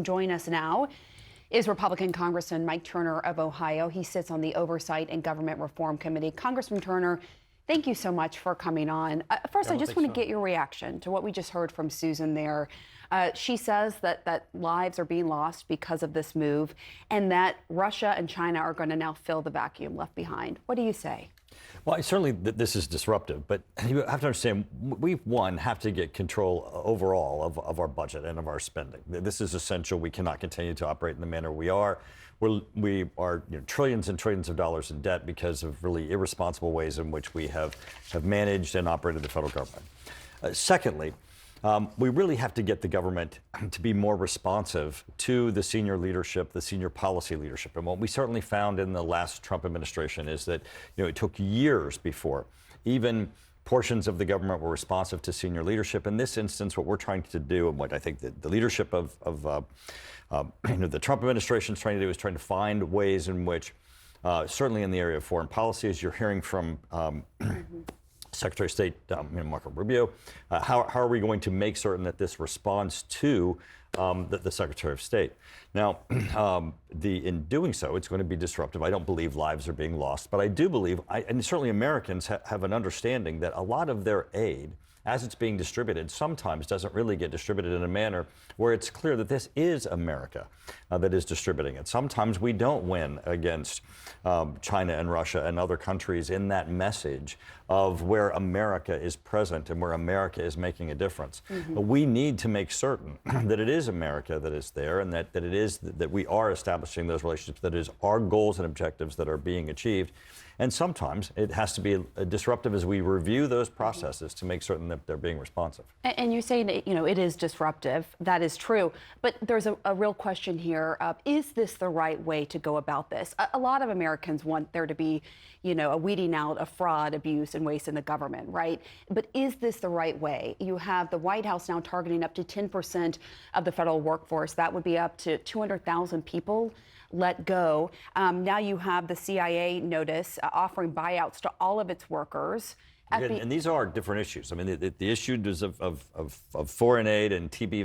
Join us now is Republican Congressman Mike Turner of Ohio. He sits on the Oversight and Government Reform Committee. Congressman Turner, thank you so much for coming on. First, I just want to get your reaction to what we just heard from Susan there. She says that lives are being lost because of this move and that Russia and China are going to now fill the vacuum left behind. What do you say? Well, certainly this is disruptive, but you have to understand, we, have to get control overall of our budget and of our spending. This is essential. We cannot continue to operate in the manner we are. We are trillions and trillions of dollars in debt because of really irresponsible ways in which we have managed and operated the federal government. Secondly, we really have to get the government to be more responsive to the senior leadership, the senior policy leadership. And what we certainly found in the last Trump administration is that it took years before even portions of the government were responsive to senior leadership. In this instance, what we're trying to do, and what I think the leadership of the Trump administration is trying to do, is trying to find ways in which, certainly in the area of foreign policy, as you're hearing from Secretary of State Marco Rubio, how are we going to make certain that this responds to the Secretary of State? Now, in doing so, it's going to be disruptive. I don't believe lives are being lost, but I do believe, and certainly Americans have an understanding that a lot of their aid, as it's being distributed, sometimes doesn't really get distributed in a manner where it's clear that this is America that is distributing it. Sometimes we don't win against China and Russia and other countries in that message of where America is present and where America is making a difference. But we need to make certain that it is America that is there, and that we are establishing those relationships, that it is our goals and objectives that are being achieved. And sometimes it has to be disruptive as we review those processes to make certain that they're being responsive. And you're saying that, it is disruptive. That is true. But there's a real question here. Is this the right way to go about this? A lot of Americans want there to be, a weeding out of fraud, abuse, and waste in the government, right? But is this the right way? You have the White House now targeting up to 10% of the federal workforce. That would be up to 200,000 people let go. Now you have the CIA notice offering buyouts to all of its workers. And these are different issues. I mean, the issue of foreign aid and TB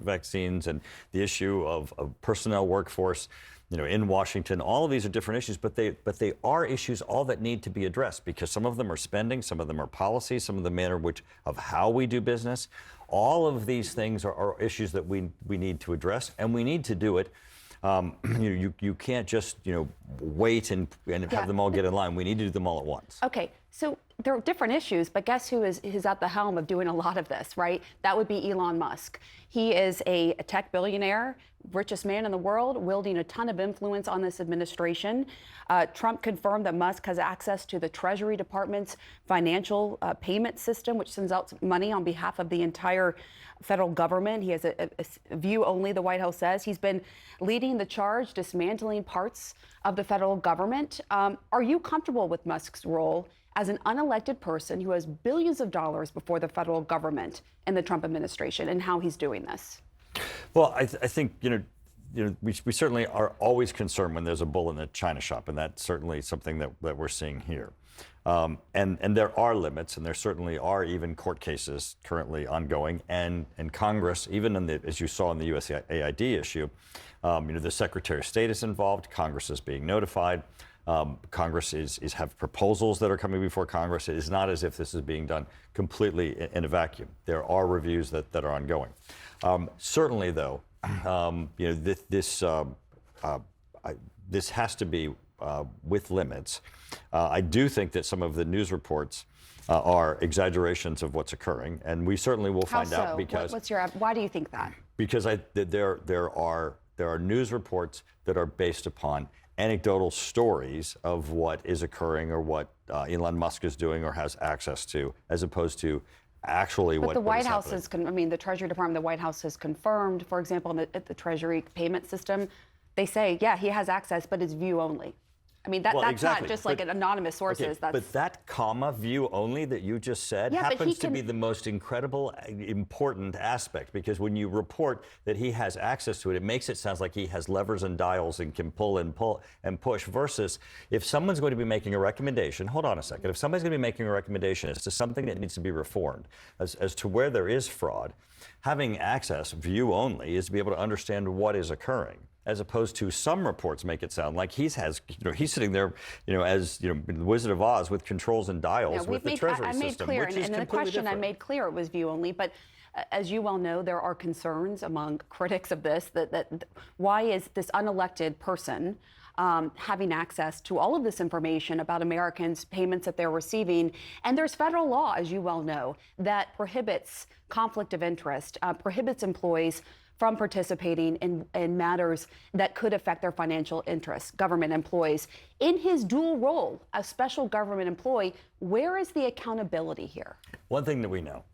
vaccines, and the issue of personnel workforce, in Washington. All of these are different issues, but they are issues all that need to be addressed, because some of them are spending, some of them are policy, some of the manner of how we do business. All of these things are issues that we need to address, and we need to do it. You can't just wait and have them all get in line. We need to do them all at once. Okay, so there are different issues, but guess who is at the helm of doing a lot of this, right? That would be Elon Musk. He is a tech billionaire, richest man in the world, wielding a ton of influence on this administration. Trump confirmed that Musk has access to the Treasury Department's financial payment system, which sends out money on behalf of the entire federal government. He has a view only, the White House says. He's been leading the charge, dismantling parts of the federal government. Are you comfortable with Musk's role as an unelected person who has billions of dollars before the federal government and the Trump administration, and how he's doing this? Well, I think, we certainly are always concerned when there's a bull in the china shop, and that's certainly something that we're seeing here. And there are limits, and there certainly are even court cases currently ongoing, and Congress, even as you saw in the USAID issue, the Secretary of State is involved, Congress is being notified. Congress have proposals that are coming before Congress. It is not as if this is being done completely in a vacuum. There are reviews that are ongoing. Certainly, though, this has to be with limits. I do think that some of the news reports are exaggerations of what's occurring, and we certainly will find out, because why do you think that? Because there are news reports that are based upon anecdotal stories of what is occurring, or what Elon Musk is doing or has access to, as opposed to actually what is happening. But the White House the Treasury Department, the White House has confirmed, for example, at the Treasury payment system, they say, yeah, he has access, but it's view only. I mean, Well, that's exactly. not just like an anonymous sources. Okay, That's but that comma view only that you just said Yeah, but he happens to can- be the most incredible, important aspect, because when you report that he has access to it, it makes it sound like he has levers and dials and can pull and push, versus if someone's going to be making a recommendation, hold on a second, if somebody's going to be making a recommendation as to something that needs to be reformed, as to where there is fraud, having access, view only, is to be able to understand what is occurring, as opposed to some reports make it sound like he's sitting there, as the Wizard of Oz with controls and dials with the Treasury I made system, clear, which and is in the completely question different. I made clear it was view only, but as you well know, there are concerns among critics of this that why is this unelected person having access to all of this information about Americans' payments that they're receiving? And there's federal law, as you well know, that prohibits conflict of interest, prohibits employees from participating in matters that could affect their financial interests, government employees. In his dual role as special government employee, where is the accountability here? One thing that we know,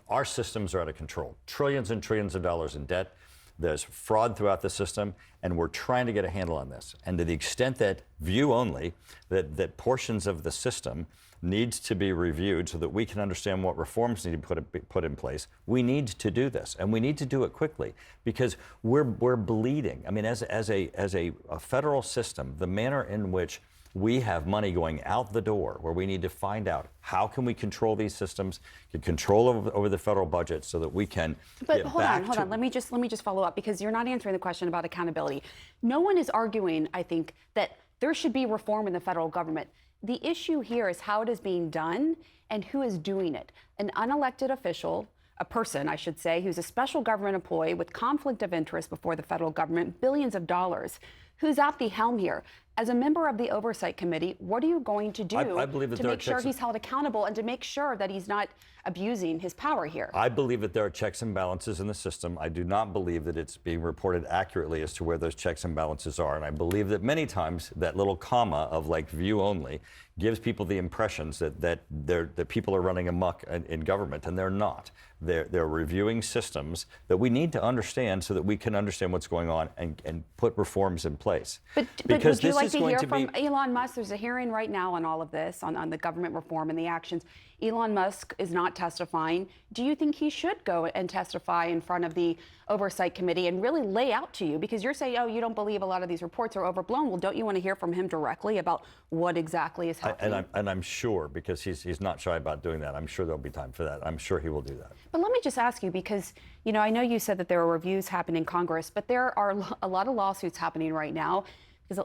our systems are out of control. Trillions and trillions of dollars in debt. There's fraud throughout the system, and we're trying to get a handle on this. And to the extent that view only, that portions of the system needs to be reviewed so that we can understand what reforms need to be put in place, we need to do this, and we need to do it quickly, because we're bleeding. I mean, as a federal system, the manner in which we have money going out the door, where we need to find out how can we control these systems, get control over the federal budget, so that we can. But get hold back on. to- Let me just follow up, because you're not answering the question about accountability. No one is arguing, I think, that there should be reform in the federal government. The issue here is how it is being done and who is doing it. An unelected official, a person, I should say, who's a special government employee with conflict of interest before the federal government, billions of dollars, who's at the helm here. As a member of the Oversight Committee, what are you going to do I believe that to there are make sure checks- he's held accountable and to make sure that he's not abusing his power here? I believe that there are checks and balances in the system. I do not believe that it's being reported accurately as to where those checks and balances are. And I believe that many times that little comma of like view only gives people the impressions that people are running amok in government, and they're not. They're reviewing systems that we need to understand so that we can understand what's going on and put reforms in place. But because would you this like is to going hear to from be, Elon Musk? There's a hearing right now on all of this, on the government reform and the actions. Elon Musk is not testifying. Do you think he should go and testify in front of the Oversight Committee and really lay out to you? Because you're saying, oh, you don't believe a lot of these reports are overblown. Well, don't you want to hear from him directly about what exactly is happening? and I'm sure, because he's not shy about doing that, I'm sure there'll be time for that. I'm sure he will do that. But let me just ask you, because, I know you said that there are reviews happening in Congress, but there are a lot of lawsuits happening right now.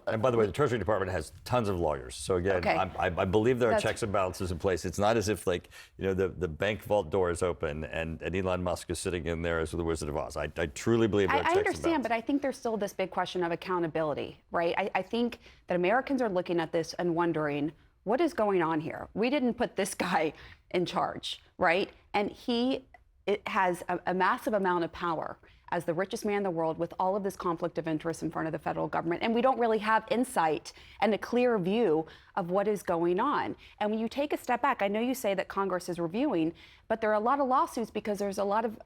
And by the way, the Treasury Department has tons of lawyers. So again, Okay. I believe there are That's- checks and balances in place. It's not as if the bank vault door is open and Elon Musk is sitting in there as the Wizard of Oz. I truly believe there are I checks and understand, balances. but I think there's still this big question of accountability, right? I think that Americans are looking at this and wondering, what is going on here? We didn't put this guy in charge, right? And it has a massive amount of power as the richest man in the world, with all of this conflict of interest in front of the federal government. And we don't really have insight and a clear view of what is going on. And when you take a step back, I know you say that Congress is reviewing, but there are a lot of lawsuits because there's a lot of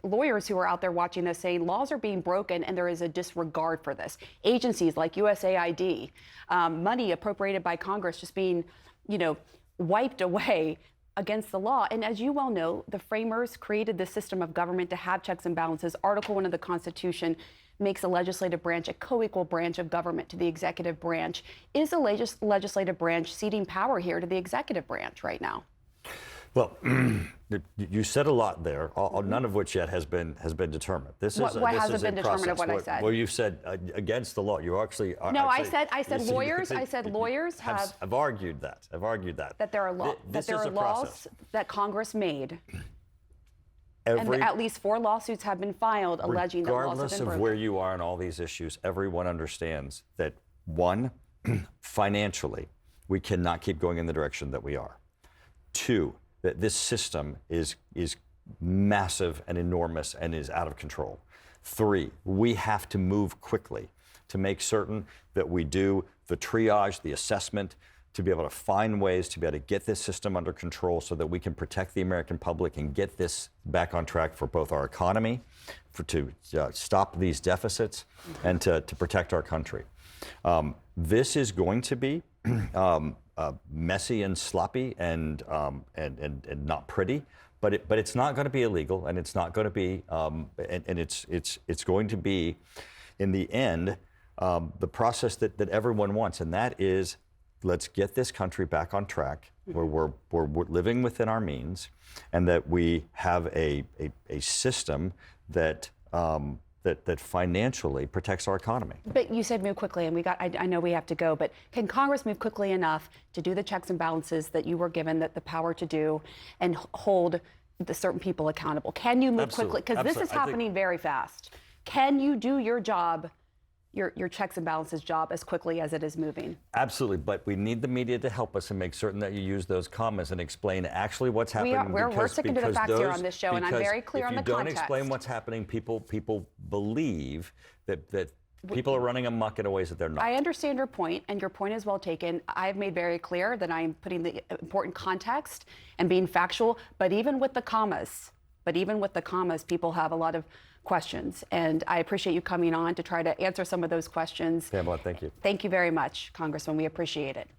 lawyers who are out there watching this saying laws are being broken and there is a disregard for this. Agencies like USAID, money appropriated by Congress just being, wiped away against the law. And as you well know, the framers created this system of government to have checks and balances. Article 1 of the Constitution makes the legislative branch a co-equal branch of government to the executive branch. Is the legislative branch ceding power here to the executive branch right now? Well, you said a lot there, none of which yet has been determined. This What is hasn't a been determined of process. what I said? Well, you said against the law. You actually are. No, I actually- said lawyers. I said lawyers have I've argued that. that there are This that there is are a laws process. that Congress made, and Every, at least 4 lawsuits have been filed alleging that laws have regardless been of broken. where you are on all these issues, everyone understands that, one, financially, we cannot keep going in the direction that we are. 2, that this system is massive and enormous and is out of control. 3, we have to move quickly to make certain that we do the triage, the assessment, to be able to find ways to be able to get this system under control so that we can protect the American public and get this back on track for both our economy, to stop these deficits, and to protect our country. This is going to be messy and sloppy and not pretty, but it's not going to be illegal, and it's not going to be and it's going to be, in the end, the process that everyone wants, and that is, let's get this country back on track where we're living within our means, and that we have a system that that financially protects our economy. But you said move quickly, and I know we have to go, but can Congress move quickly enough to do the checks and balances that you were given the power to do, and hold the certain people accountable? Can you move quickly? Because this is happening very fast. Can you do your job, your checks and balances job, as quickly as it is moving? Absolutely, but we need the media to help us and make certain that you use those commas and explain actually what's happening. We're sticking to the facts here on this show, and I'm very clear on the context. If you don't explain what's happening, people believe that people are running amok in ways that they're not. I understand your point, and your point is well taken. I've made very clear that I'm putting the important context and being factual, but even with the commas, people have a lot of questions, and I appreciate you coming on to try to answer some of those questions. Pamela, thank you. Thank you very much, Congressman. We appreciate it.